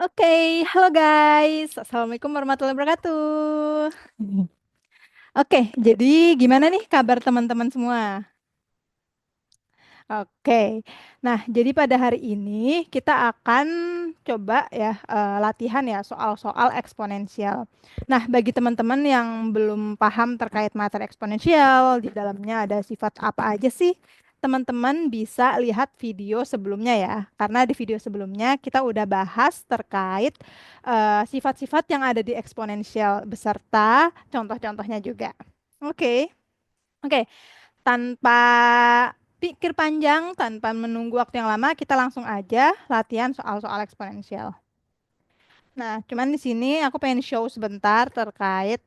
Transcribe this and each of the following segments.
Oke, halo guys. Assalamualaikum warahmatullahi wabarakatuh. Oke, jadi gimana nih kabar teman-teman semua? Oke, nah jadi pada hari ini kita akan coba ya latihan ya soal-soal eksponensial. Nah, bagi teman-teman yang belum paham terkait materi eksponensial, di dalamnya ada sifat apa aja sih? Teman-teman bisa lihat video sebelumnya ya, karena di video sebelumnya kita udah bahas terkait sifat-sifat yang ada di eksponensial beserta contoh-contohnya juga. Oke, oke. Tanpa pikir panjang, tanpa menunggu waktu yang lama, kita langsung aja latihan soal-soal eksponensial. Nah, cuman di sini aku pengen show sebentar terkait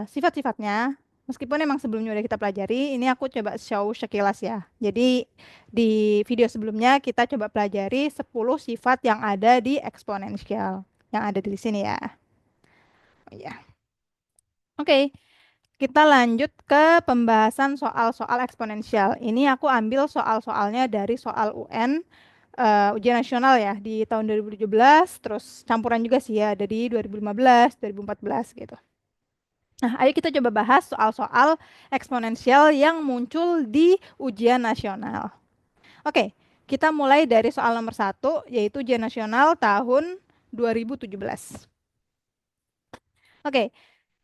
sifat-sifatnya. Meskipun emang sebelumnya udah kita pelajari, ini aku coba show sekilas ya. Jadi di video sebelumnya kita coba pelajari 10 sifat yang ada di eksponensial. Yang ada di sini ya. Oh, ya. Oke. Kita lanjut ke pembahasan soal-soal eksponensial. Ini aku ambil soal-soalnya dari soal UN, ujian nasional ya, di tahun 2017, terus campuran juga sih ya, ada di 2015, 2014 gitu. Nah, ayo kita coba bahas soal-soal eksponensial yang muncul di ujian nasional. Oke, kita mulai dari soal nomor satu, yaitu ujian nasional tahun 2017. Oke,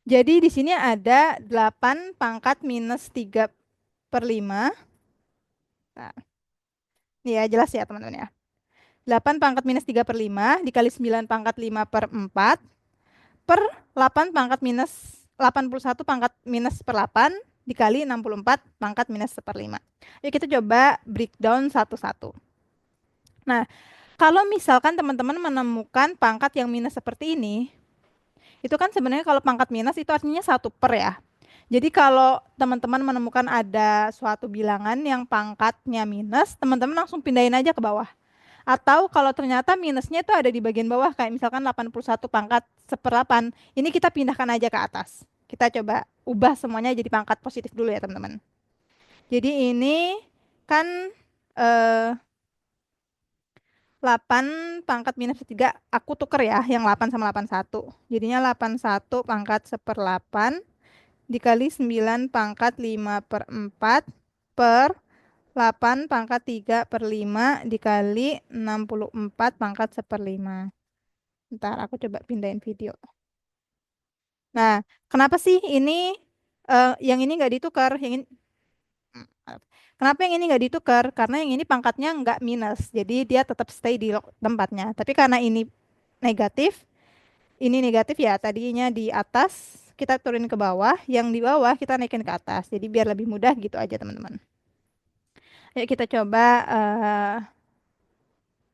jadi di sini ada 8 pangkat minus 3 per 5. Nah, ini ya jelas ya teman-teman ya. 8 pangkat minus 3 per 5 dikali 9 pangkat 5 per 4 per 8 pangkat minus 81 pangkat minus per 8 dikali 64 pangkat minus per 5. Yuk kita coba breakdown satu-satu. Nah, kalau misalkan teman-teman menemukan pangkat yang minus seperti ini, itu kan sebenarnya kalau pangkat minus itu artinya 1 per ya. Jadi kalau teman-teman menemukan ada suatu bilangan yang pangkatnya minus, teman-teman langsung pindahin aja ke bawah. Atau kalau ternyata minusnya itu ada di bagian bawah, kayak misalkan 81 pangkat seper 8, ini kita pindahkan aja ke atas. Kita coba ubah semuanya jadi pangkat positif dulu ya teman-teman. Jadi ini kan eh, 8 pangkat minus 3, aku tuker ya, yang 8 sama 81. Jadinya 81 pangkat seper 8 dikali 9 pangkat 5 per 4 per 8 pangkat 3 per 5 dikali 64 pangkat seperlima. Ntar aku coba pindahin video. Nah, kenapa sih ini yang ini nggak ditukar? Yang ini, maaf. Kenapa yang ini nggak ditukar? Karena yang ini pangkatnya nggak minus, jadi dia tetap stay di tempatnya. Tapi karena ini negatif ya, tadinya di atas kita turunin ke bawah, yang di bawah kita naikin ke atas. Jadi biar lebih mudah gitu aja teman-teman. Yuk kita coba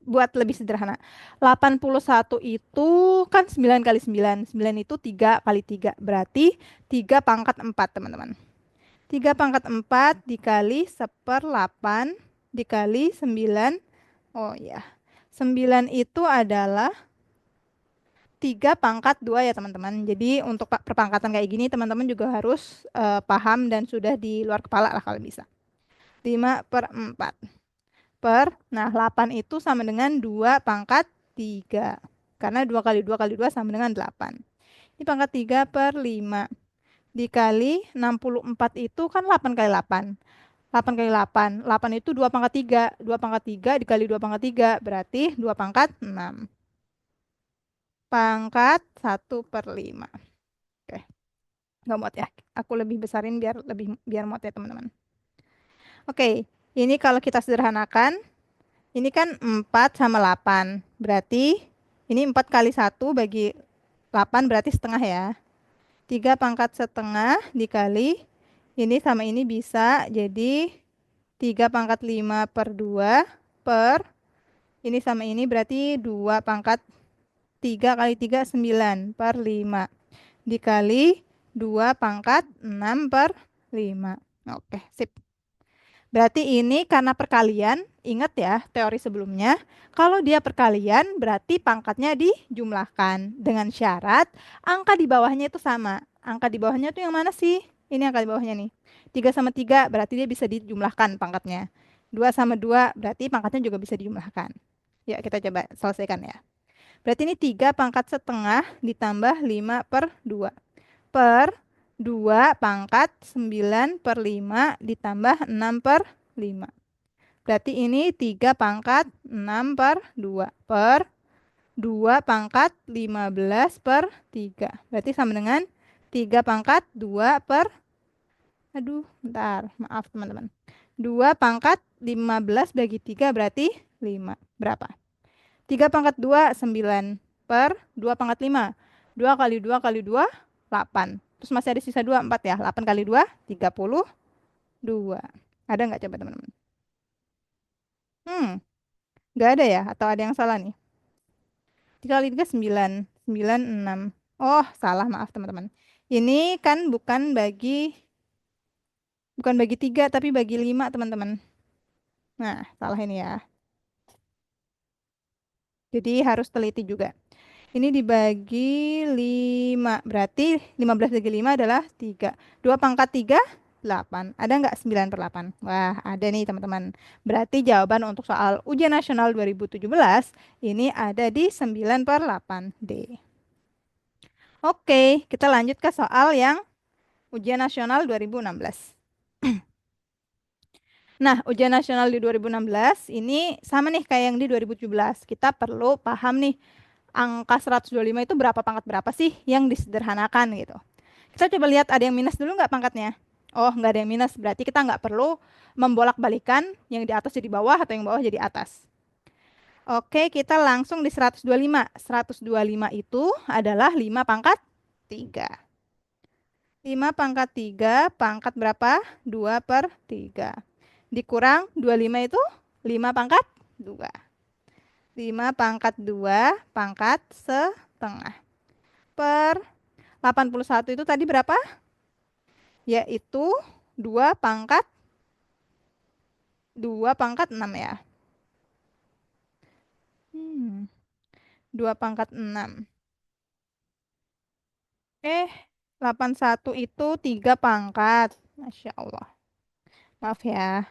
buat lebih sederhana. 81 itu kan 9 kali 9. 9 itu 3 kali 3. Berarti 3 pangkat 4, teman-teman. 3 pangkat 4 dikali 1/8 dikali 9. Oh ya. 9 itu adalah 3 pangkat 2 ya, teman-teman. Jadi untuk perpangkatan kayak gini, teman-teman juga harus paham dan sudah di luar kepala lah kalau bisa. 5/4. Nah 8 itu sama dengan 2 pangkat 3. Karena 2 kali 2 kali 2 sama dengan 8. Ini pangkat 3 per 5. Dikali 64 itu kan 8 kali 8. 8 kali 8. 8 itu 2 pangkat 3. 2 pangkat 3 dikali 2 pangkat 3. Berarti 2 pangkat 6. Pangkat 1/5. Oke. Nggak muat ya. Aku lebih besarin biar muat ya teman-teman. Oke. Ini kalau kita sederhanakan, ini kan 4 sama 8. Berarti ini 4 kali 1 bagi 8 berarti setengah ya. 3 pangkat setengah dikali ini sama ini bisa jadi 3 pangkat 5 per 2 per ini sama ini berarti 2 pangkat 3 kali 3 9 per 5 dikali 2 pangkat 6 per 5. Oke, sip. Berarti ini karena perkalian, ingat ya teori sebelumnya, kalau dia perkalian berarti pangkatnya dijumlahkan dengan syarat angka di bawahnya itu sama. Angka di bawahnya itu yang mana sih? Ini angka di bawahnya nih. 3 sama 3 berarti dia bisa dijumlahkan pangkatnya. 2 sama 2 berarti pangkatnya juga bisa dijumlahkan. Ya, kita coba selesaikan ya. Berarti ini 3 pangkat setengah ditambah 5 per 2. Per 2 pangkat 9 per 5 ditambah 6 per 5. Berarti ini 3 pangkat 6 per 2 per 2 pangkat 15 per 3. Berarti sama dengan 3 pangkat 2 per, aduh, bentar, maaf teman-teman. 2 pangkat 15 bagi 3 berarti 5. Berapa? 3 pangkat 2, 9 per 2 pangkat 5. 2 kali 2 kali 2, 8. Terus masih ada sisa 2, 4 ya. 8 kali 2, 32. Ada nggak coba teman-teman? Hmm, nggak ada ya? Atau ada yang salah nih? 3 kali 3, 9. 9, 6. Oh, salah, maaf teman-teman. Ini kan bukan bagi 3, tapi bagi 5 teman-teman. Nah, salah ini ya. Jadi harus teliti juga. Ini dibagi 5. Berarti 15 bagi 5 adalah 3. 2 pangkat 3, 8. Ada nggak 9 per 8? Wah, ada nih teman-teman. Berarti jawaban untuk soal ujian nasional 2017 ini ada di 9 per 8 D. Oke, kita lanjut ke soal yang ujian nasional 2016. Nah, ujian nasional di 2016 ini sama nih kayak yang di 2017. Kita perlu paham nih angka 125 itu berapa pangkat berapa sih yang disederhanakan gitu. Kita coba lihat ada yang minus dulu nggak pangkatnya? Oh, nggak ada yang minus. Berarti kita nggak perlu membolak-balikan yang di atas jadi bawah atau yang bawah jadi atas. Oke, kita langsung di 125. 125 itu adalah 5 pangkat 3. 5 pangkat 3, pangkat berapa? 2 per 3. Dikurang 25 itu 5 pangkat 2. 5 pangkat 2, pangkat setengah. Per 81 itu tadi berapa? Yaitu 2 pangkat 6 ya. 2 pangkat 6. Eh, 81 itu 3 pangkat. Masya Allah. Maaf ya.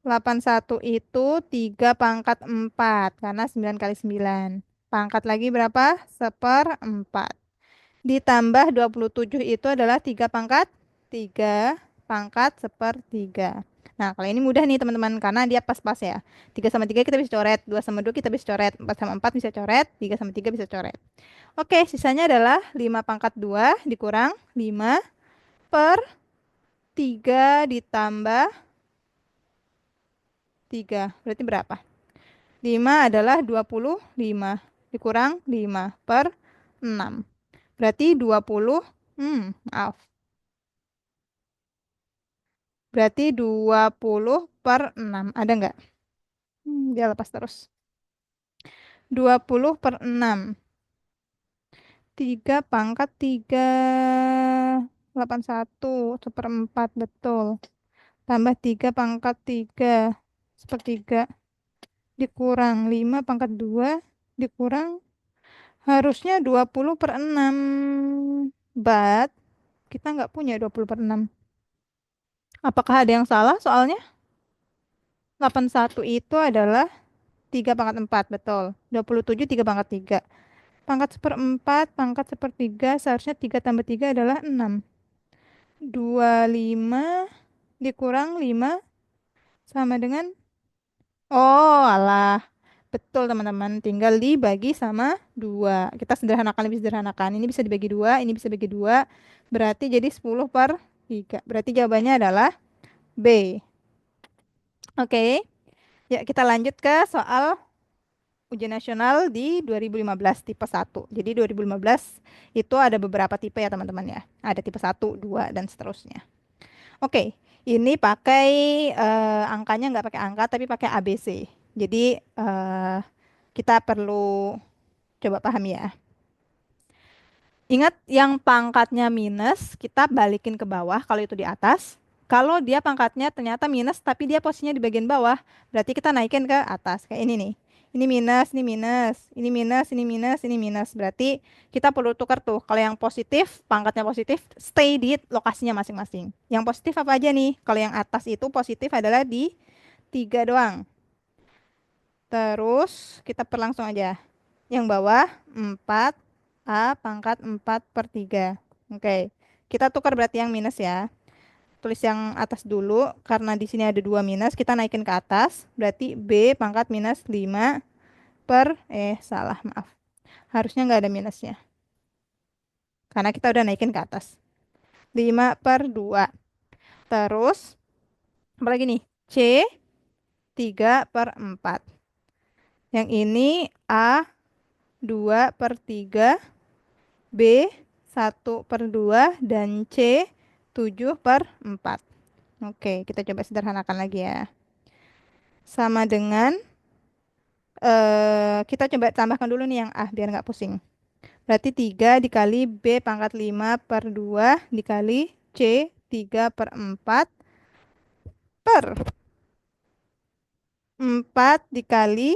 81 itu 3 pangkat 4. Karena 9 kali 9. Pangkat lagi berapa? Seperempat. Ditambah 27 itu adalah 3 pangkat 3 pangkat sepertiga. Nah, kalau ini mudah nih teman-teman karena dia pas-pas ya. 3 sama 3 kita bisa coret, 2 sama 2 kita bisa coret, 4 sama 4 bisa coret, 3 sama 3 bisa coret. Oke, sisanya adalah 5 pangkat 2 dikurang 5 per 3 ditambah 3. Berarti berapa? 5 adalah 25 dikurang 5 per 6. Berarti 20, maaf. Berarti 20 per 6. Ada nggak? Dia lepas terus. 20 per 6. 3 pangkat 3. 81. Seperempat. Betul. Tambah 3 pangkat 3. Sepertiga. Dikurang 5 pangkat 2. Dikurang. Harusnya 20 per 6. But kita nggak punya 20 per 6. Apakah ada yang salah soalnya? 81 itu adalah 3 pangkat 4, betul. 27 3 pangkat 3. Pangkat seperempat, pangkat sepertiga, seharusnya 3 tambah 3 adalah 6. 25 dikurang 5 sama dengan, oh alah, betul teman-teman, tinggal dibagi sama 2. Kita sederhanakan, lebih sederhanakan. Ini bisa dibagi 2, ini bisa dibagi 2. Berarti jadi 10 per 3. Berarti jawabannya adalah B. Oke, ya kita lanjut ke soal ujian nasional di 2015 tipe 1. Jadi 2015 itu ada beberapa tipe ya teman-teman ya. Ada tipe 1, 2, dan seterusnya. Oke, ini pakai angkanya nggak pakai angka tapi pakai ABC. Jadi kita perlu coba pahami ya. Ingat yang pangkatnya minus, kita balikin ke bawah kalau itu di atas. Kalau dia pangkatnya ternyata minus tapi dia posisinya di bagian bawah, berarti kita naikin ke atas. Kayak ini nih. Ini minus, ini minus, ini minus, ini minus, ini minus. Berarti kita perlu tukar tuh. Kalau yang positif, pangkatnya positif, stay di lokasinya masing-masing. Yang positif apa aja nih? Kalau yang atas itu positif adalah di 3 doang. Terus kita perlangsung aja. Yang bawah 4A pangkat 4/3. Oke. Kita tukar berarti yang minus ya. Tulis yang atas dulu. Karena di sini ada 2 minus. Kita naikin ke atas. Berarti B pangkat minus 5 salah maaf. Harusnya nggak ada minusnya. Karena kita udah naikin ke atas. 5/2. Terus, apa lagi nih? C 3/4. Yang ini A 2/3. B 1/2 dan C 7/4. Oke, kita coba sederhanakan lagi ya. Sama dengan kita coba tambahkan dulu nih yang A biar nggak pusing. Berarti 3 dikali B pangkat 5/2 dikali C 3/4 per 4 dikali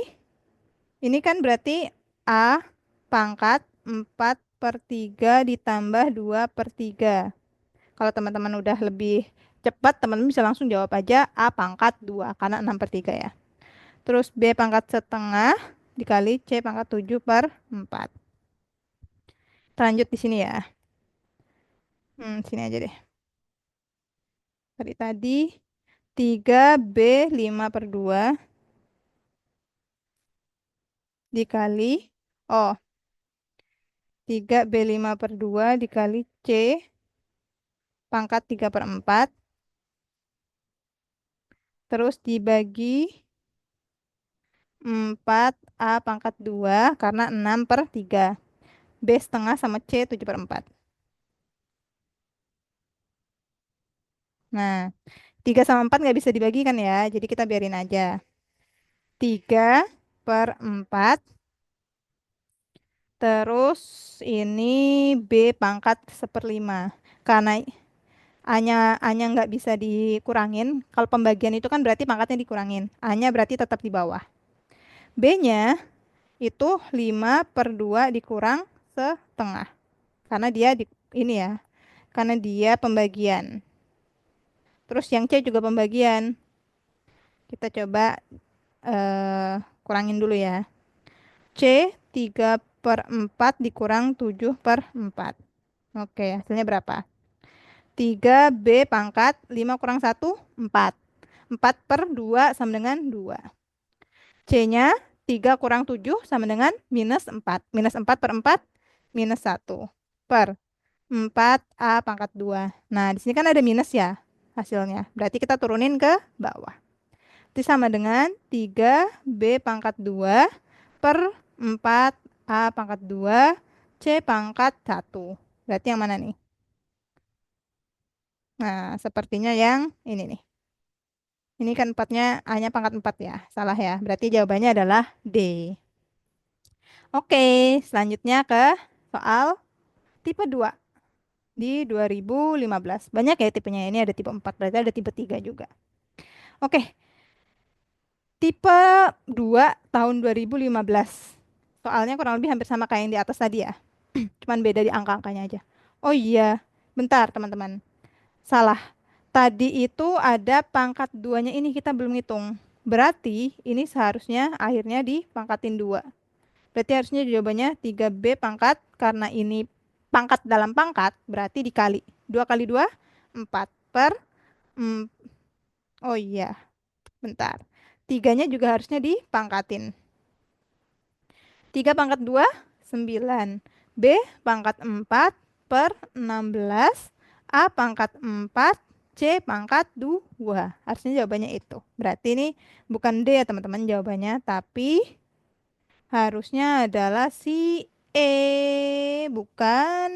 ini kan berarti A pangkat 4/3 ditambah 2/3. Kalau teman-teman udah lebih cepat, teman-teman bisa langsung jawab aja A pangkat 2 karena 6/3 ya. Terus B pangkat setengah dikali C pangkat 7/4. Kita lanjut di sini ya. Sini aja deh. Tadi 3B 5/2 dikali, oh 3B 5/2 dikali C pangkat 3/4. Terus dibagi 4A pangkat 2 karena 6/3. B setengah sama C 7/4. Nah, 3 sama 4 nggak bisa dibagi kan ya. Jadi kita biarin aja. 3/4. Terus ini B pangkat 1/5. Karena A-nya nggak bisa dikurangin. Kalau pembagian itu kan berarti pangkatnya dikurangin. A-nya berarti tetap di bawah. B-nya itu 5/2 dikurang setengah. Karena dia ini ya. Karena dia pembagian. Terus yang C juga pembagian. Kita coba kurangin dulu ya. C 3/4 dikurang 7/4. Oke, hasilnya berapa? 3B pangkat 5 kurang 1, 4. 4/2 sama dengan 2. C-nya 3 kurang 7 sama dengan minus 4. Minus 4/4 minus 1. Per 4A pangkat 2. Nah, di sini kan ada minus ya hasilnya. Berarti kita turunin ke bawah. Itu sama dengan 3B pangkat 2 per 4A pangkat 2 C pangkat 1. Berarti yang mana nih? Nah, sepertinya yang ini nih. Ini kan 4-nya A-nya pangkat 4 ya. Salah ya. Berarti jawabannya adalah D. Oke, selanjutnya ke soal tipe 2 di 2015. Banyak ya tipenya. Ini ada tipe 4, berarti ada tipe 3 juga. Oke, tipe 2 tahun 2015. Soalnya kurang lebih hampir sama kayak yang di atas tadi ya. Cuman beda di angka-angkanya aja. Oh iya, bentar teman-teman. Salah. Tadi itu ada pangkat 2-nya ini kita belum hitung. Berarti ini seharusnya akhirnya dipangkatin 2. Berarti harusnya jawabannya 3B pangkat. Karena ini pangkat dalam pangkat, berarti dikali. 2 kali 2, 4 per... mm, oh iya, bentar. 3-nya juga harusnya dipangkatin. 3 pangkat 2, 9. B pangkat 4 per 16. A pangkat 4. C pangkat 2. Harusnya jawabannya itu. Berarti ini bukan D ya teman-teman jawabannya. Tapi harusnya adalah si E. Bukan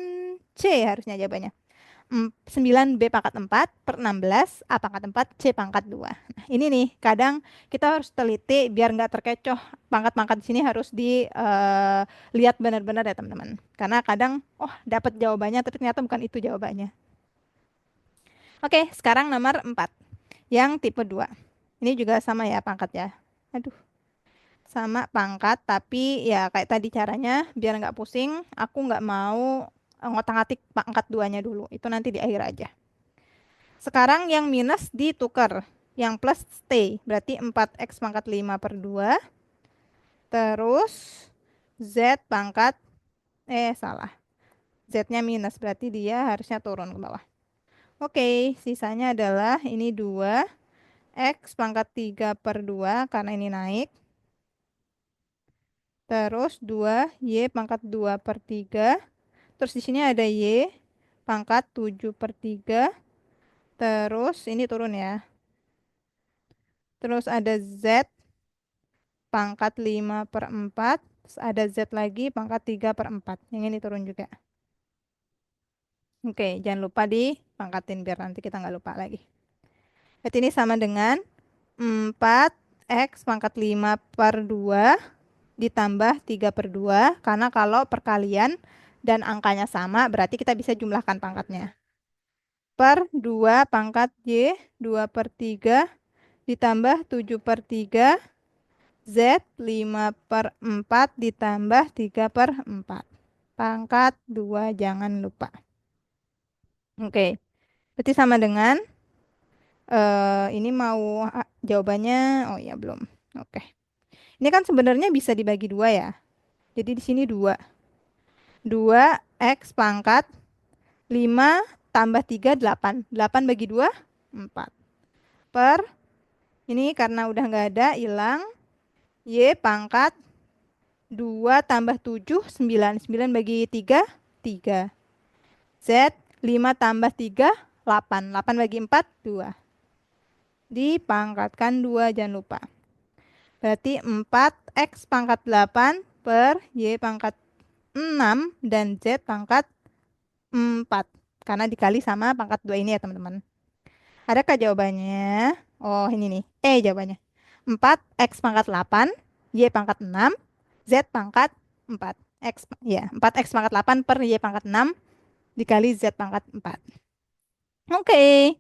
C harusnya jawabannya. 9B pangkat 4 per 16 A pangkat 4 C pangkat 2. Nah, ini nih kadang kita harus teliti biar nggak terkecoh. Pangkat-pangkat di sini harus dilihat benar-benar ya teman-teman. Karena kadang dapat jawabannya tapi ternyata bukan itu jawabannya. Oke, sekarang nomor 4 yang tipe 2. Ini juga sama ya pangkat ya. Aduh, sama pangkat tapi ya kayak tadi caranya biar nggak pusing. Aku nggak mau ngotak-ngatik pangkat 2-nya dulu. Itu nanti di akhir aja. Sekarang yang minus ditukar. Yang plus stay. Berarti 4x pangkat 5/2 Terus Z pangkat, salah. Z-nya minus, berarti dia harusnya turun ke bawah. Oke, sisanya adalah ini 2. X pangkat 3 per 2 karena ini naik. Terus 2 Y pangkat 2 per 3. Terus di sini ada Y pangkat 7 per 3. Terus ini turun ya. Terus ada Z pangkat 5 per 4. Terus ada Z lagi pangkat 3 per 4. Yang ini turun juga. Oke, jangan lupa dipangkatin biar nanti kita nggak lupa lagi. Berarti ini sama dengan 4X pangkat 5 per 2 ditambah 3 per 2. Karena kalau perkalian dan angkanya sama, berarti kita bisa jumlahkan pangkatnya. Per 2 pangkat Y, 2 per 3 ditambah 7 per 3, Z 5 per 4 ditambah 3 per 4. Pangkat 2 jangan lupa. Oke, berarti sama dengan ini mau jawabannya, oh ya belum. Oke. Ini kan sebenarnya bisa dibagi dua ya. Jadi di sini 2. 2X pangkat 5 tambah 3 8. 8 bagi 2 4. Per, ini karena udah nggak ada, hilang. Y pangkat 2 tambah 7 9. 9 bagi 3 3. Z 5 tambah 3 8. 8 bagi 4 2. Dipangkatkan 2 jangan lupa. Berarti 4X pangkat 8 per Y pangkat 6 dan Z pangkat 4. Karena dikali sama pangkat 2 ini ya teman-teman. Adakah jawabannya? Oh ini nih. Jawabannya. 4X pangkat 8, Y pangkat 6, Z pangkat 4. X, ya, 4X pangkat 8 per Y pangkat 6 dikali Z pangkat 4. Oke.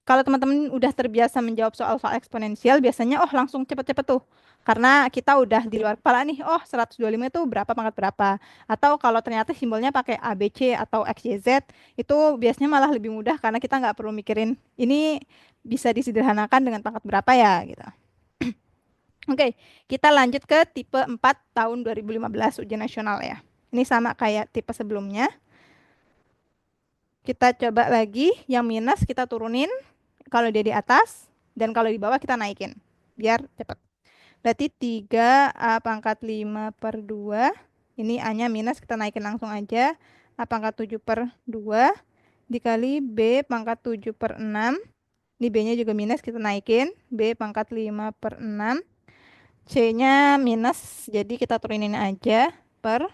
Kalau teman-teman udah terbiasa menjawab soal-soal eksponensial, biasanya langsung cepet-cepet tuh. Karena kita udah di luar kepala nih, 125 itu berapa pangkat berapa. Atau kalau ternyata simbolnya pakai A, B, C atau X, Y, Z, itu biasanya malah lebih mudah karena kita nggak perlu mikirin ini bisa disederhanakan dengan pangkat berapa ya gitu. Oke, kita lanjut ke tipe 4 tahun 2015 ujian nasional ya. Ini sama kayak tipe sebelumnya. Kita coba lagi, yang minus kita turunin kalau dia di atas, dan kalau di bawah kita naikin. Biar cepat. Berarti 3A pangkat 5 per 2. Ini A-nya minus, kita naikin langsung aja. A pangkat 7 per 2. Dikali B pangkat 7 per 6. Ini B-nya juga minus, kita naikin. B pangkat 5 per 6. C-nya minus, jadi kita turunin aja. Per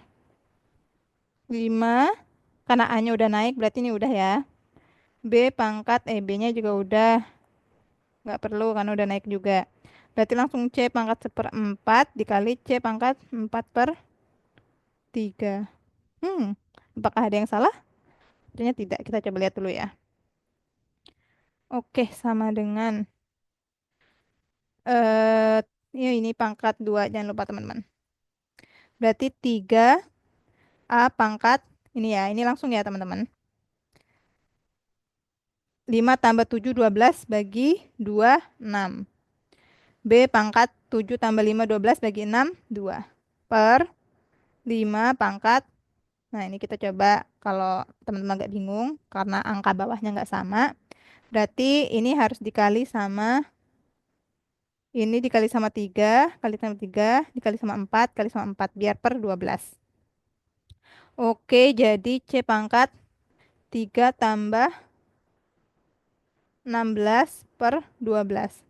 5. Karena A-nya udah naik, berarti ini udah ya. B pangkat, B-nya juga udah. Nggak perlu karena udah naik juga. Berarti langsung C pangkat 1/4 dikali C pangkat 4 per 3. Apakah ada yang salah? Ternyata tidak. Kita coba lihat dulu ya. Oke, sama dengan eh ini pangkat 2. Jangan lupa teman-teman. Berarti 3A pangkat, ini ya, ini langsung ya teman-teman. 5 tambah 7 12 bagi 2 6. B pangkat 7 tambah 5 12 bagi 6 2. Per 5 pangkat. Nah, ini kita coba kalau teman-teman agak bingung karena angka bawahnya nggak sama. Berarti ini harus dikali sama, ini dikali sama 3, kali sama 3, dikali sama 4, kali sama 4, biar per 12. Oke, jadi C pangkat 3 tambah 16 per 12.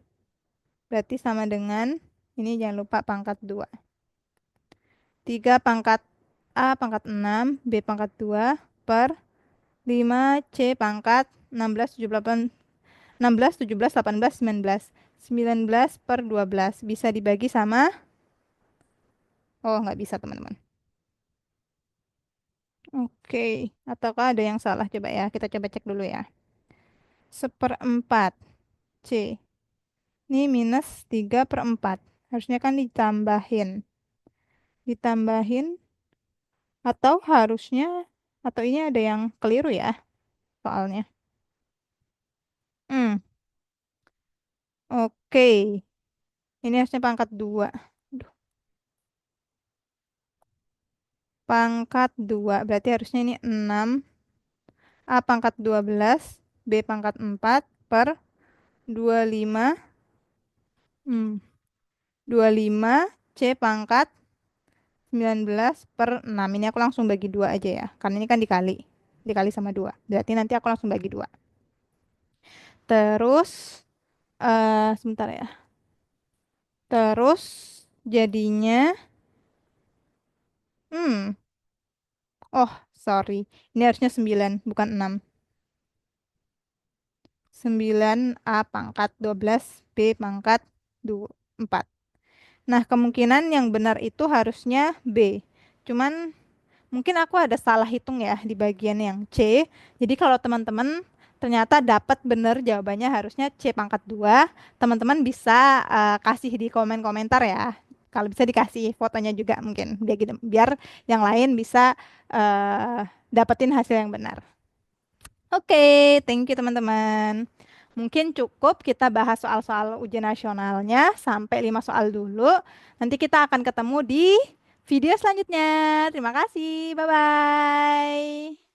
Berarti sama dengan, ini jangan lupa pangkat 2. 3 pangkat A pangkat 6, B pangkat 2 per 5 C pangkat 16, 78, 16, 17, 18, 19. 19 per 12. Bisa dibagi sama? Oh, nggak bisa, teman-teman. Oke. Ataukah ada yang salah? Coba ya. Kita coba cek dulu ya. 1/4. C. Ini minus 3/4. Harusnya kan ditambahin. Ditambahin. Atau harusnya. Atau ini ada yang keliru ya. Soalnya. Hmm. Oke. Ini harusnya pangkat 2. pangkat 2. Berarti harusnya ini 6. A pangkat 12. B pangkat 4 per 25. Hmm, 25. C pangkat 19 per 6. Ini aku langsung bagi 2 aja ya. Karena ini kan dikali. Dikali sama 2. Berarti nanti aku langsung bagi 2. Terus, sebentar ya. Terus, jadinya, hmm, oh, sorry. Ini harusnya 9, bukan 6. 9A pangkat 12, B pangkat 4. Nah, kemungkinan yang benar itu harusnya B. Cuman mungkin aku ada salah hitung ya di bagian yang C. Jadi kalau teman-teman ternyata dapat benar jawabannya harusnya C pangkat 2, teman-teman bisa kasih di komen-komentar ya. Kalau bisa dikasih fotonya juga mungkin biar yang lain bisa dapetin hasil yang benar. Oke, thank you teman-teman. Mungkin cukup kita bahas soal-soal ujian nasionalnya sampai 5 soal dulu. Nanti kita akan ketemu di video selanjutnya. Terima kasih. Bye-bye.